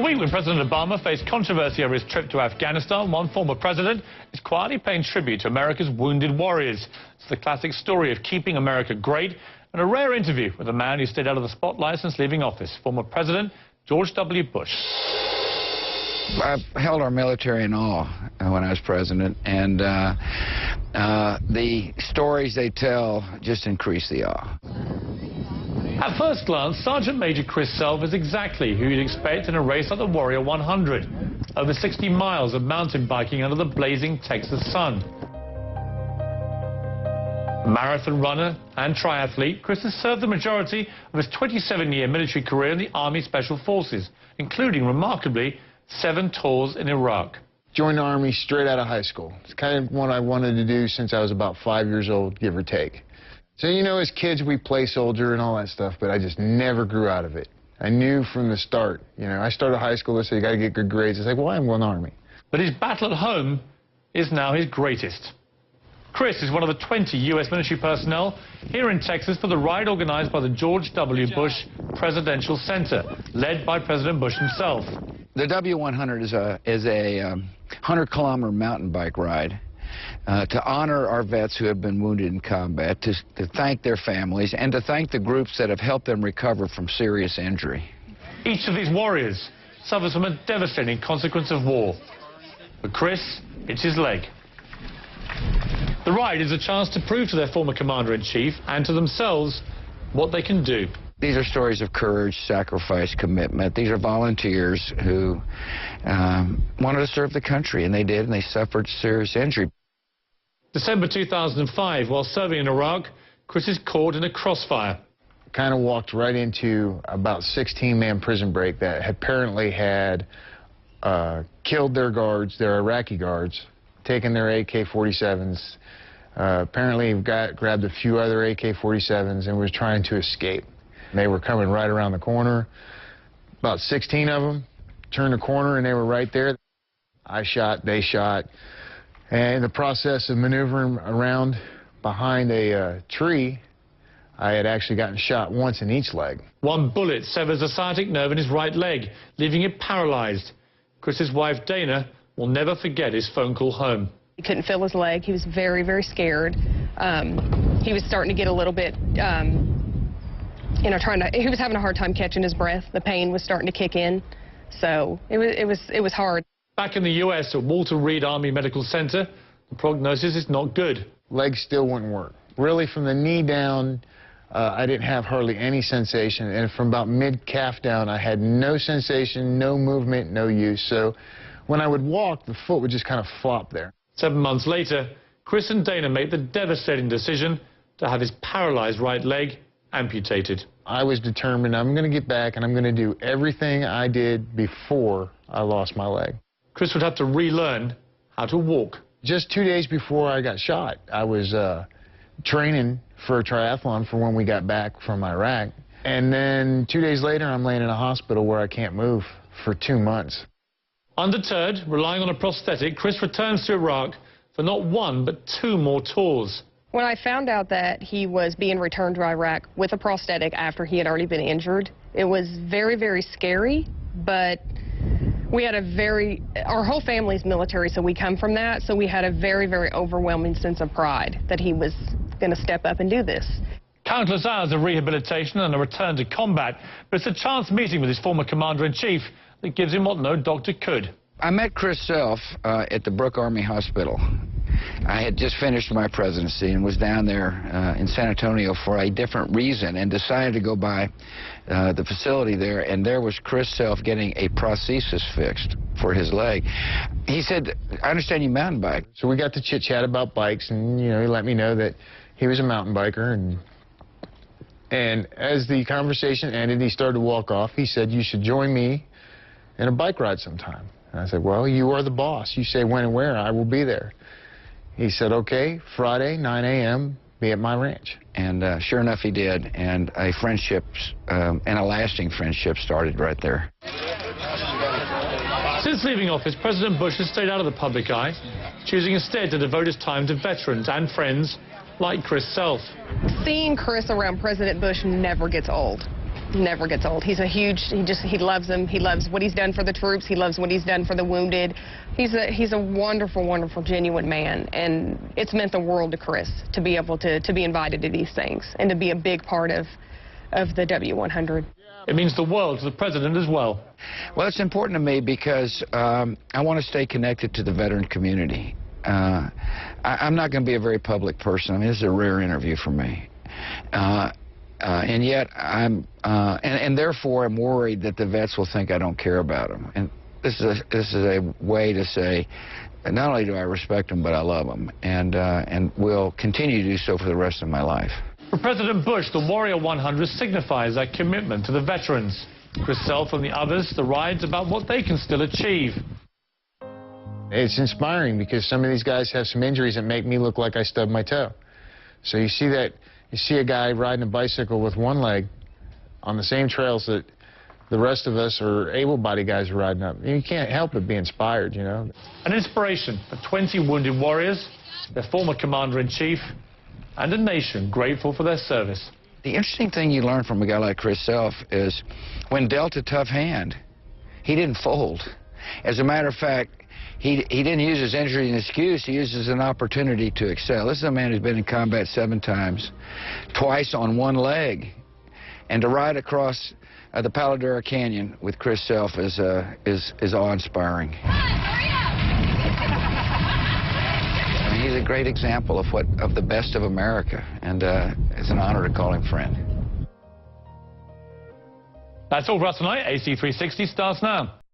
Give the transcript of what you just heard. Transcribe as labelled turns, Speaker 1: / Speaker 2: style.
Speaker 1: week when President Obama faced controversy over his trip to Afghanistan, one former president is quietly paying tribute to America's wounded warriors. It's the classic story of keeping America great, and a rare interview with a man who stayed out of the spotlight since leaving office, former President George W. Bush.
Speaker 2: I held our military in awe when I was president, and the stories they tell just increase the awe.
Speaker 1: At first glance, Sergeant Major Chris Self is exactly who you'd expect in a race like the W100. Over 60 miles of mountain biking under the blazing Texas sun. A marathon runner and triathlete, Chris has served the majority of his 27-year military career in the Army Special Forces, including, remarkably, 7 tours in Iraq.
Speaker 3: Joined the Army straight out of high school. It's kind of what I wanted to do since I was about 5 years old, give or take. So, you know, as kids, we play soldier and all that stuff, but I just never grew out of it. I knew from the start. You know, I started high school, they said, you got to get good grades. It's like, well, I'm going to the Army.
Speaker 1: But his battle at home is now his greatest. Chris is one of the 20 U.S. military personnel here in Texas for the ride organized by the George W. Bush Presidential Center, led by President Bush himself.
Speaker 2: The W100 is a 100-kilometer mountain bike ride to honor our vets who have been wounded in combat, to thank their families, and to thank the groups that have helped them recover from serious injury.
Speaker 1: Each of these warriors suffers from a devastating consequence of war. For Chris, it's his leg. The ride is a chance to prove to their former commander-in-chief and to themselves what they can do.
Speaker 2: These are stories of courage, sacrifice, commitment. These are volunteers who wanted to serve the country, and they did, and they suffered serious injury.
Speaker 1: December 2005, while serving in Iraq, Chris is caught in a crossfire.
Speaker 3: Kind of walked right into about 16-man prison break that apparently had killed their guards, their Iraqi guards, taken their AK-47s, apparently grabbed a few other AK-47s and was trying to escape. They were coming right around the corner, about 16 of them, turned the corner and they were right there. I shot, they shot, and in the process of maneuvering around behind a tree, I had actually gotten shot once in each leg.
Speaker 1: One bullet severs a sciatic nerve in his right leg, leaving it paralyzed. Chris's wife, Dana, will never forget his phone call home.
Speaker 4: He couldn't feel his leg. He was very, very scared. He was starting to get a little bit, he was having a hard time catching his breath. The pain was starting to kick in, so it was hard.
Speaker 1: Back in the U.S. at Walter Reed Army Medical Center, the prognosis is not good.
Speaker 3: Legs still wouldn't work. Really, from the knee down, I didn't have hardly any sensation, and from about mid-calf down, I had no sensation, no movement, no use. So when I would walk, the foot would just kind of flop there. 7
Speaker 1: months later, Chris and Dana made the devastating decision to have his paralyzed right leg amputated.
Speaker 3: I was determined I'm going to get back and I'm going to do everything I did before I lost my leg.
Speaker 1: Chris would have to relearn how to walk.
Speaker 3: Just 2 days before I got shot, I was training for a triathlon for when we got back from Iraq. And then 2 days later, I'm laying in a hospital where I can't move for 2 months.
Speaker 1: Undeterred, relying on a prosthetic, Chris returns to Iraq for not 1 but 2 more tours.
Speaker 4: When I found out that he was being returned to Iraq with a prosthetic after he had already been injured, it was very, very scary, but we had our whole family's military, so we come from that, so we had a very, very overwhelming sense of pride that he was going to step up and do this.
Speaker 1: Countless hours of rehabilitation and a return to combat, but it's a chance meeting with his former commander-in-chief that gives him what no doctor could.
Speaker 2: I met Chris Self at the Brooke Army Hospital. I had just finished my presidency and was down there in San Antonio for a different reason and decided to go by the facility there, and there was Chris Self getting a prosthesis fixed for his leg. He said, I understand you mountain bike.
Speaker 3: So we got to chit-chat about bikes, and, you know, he let me know that he was a mountain biker, and as the conversation ended, he started to walk off. He said, you should join me in a bike ride sometime. And I said, well, you are the boss. You say when and where, I will be there. He said, okay, Friday, 9 a.m., be at my ranch.
Speaker 2: And sure enough, he did. And a friendship, and a lasting friendship started right there.
Speaker 1: Since leaving office, President Bush has stayed out of the public eye, choosing instead to devote his time to veterans and friends like Chris Self.
Speaker 4: Seeing Chris around President Bush never gets old. never gets old. He loves them. He loves what he's done for the troops. He loves what he's done for the wounded. He's a wonderful, wonderful, genuine man, and it's meant the world to Chris to be able to be invited to these things and to be a big part of the W100.
Speaker 1: It means the world to the president as well.
Speaker 2: Well, it's important to me because I want to stay connected to the veteran community. I'm not going to be a very public person. I mean, this is a rare interview for me. And yet and therefore I'm worried that the vets will think I don't care about them. And this is a way to say, not only do I respect them, but I love them, and will continue to do so for the rest of my life.
Speaker 1: For President Bush, the Warrior 100 signifies that commitment to the veterans. Chris Self and the others, the ride's about what they can still achieve.
Speaker 3: It's inspiring because some of these guys have some injuries that make me look like I stubbed my toe. So you see a guy riding a bicycle with one leg on the same trails that the rest of us are able-bodied guys are riding up. You can't help but be inspired, you know.
Speaker 1: An inspiration for 20 wounded warriors, their former commander-in-chief, and a nation grateful for their service.
Speaker 2: The interesting thing you learn from a guy like Chris Self is when dealt a tough hand, he didn't fold. As a matter of fact, he didn't use his injury as an excuse. He used it as an opportunity to excel. This is a man who's been in combat 7 times, twice on one leg. And to ride across the Palo Duro Canyon with Chris Self is awe-inspiring. He's a great example of the best of America, and it's an honor to call him friend.
Speaker 1: That's all for us tonight. AC 360 starts now.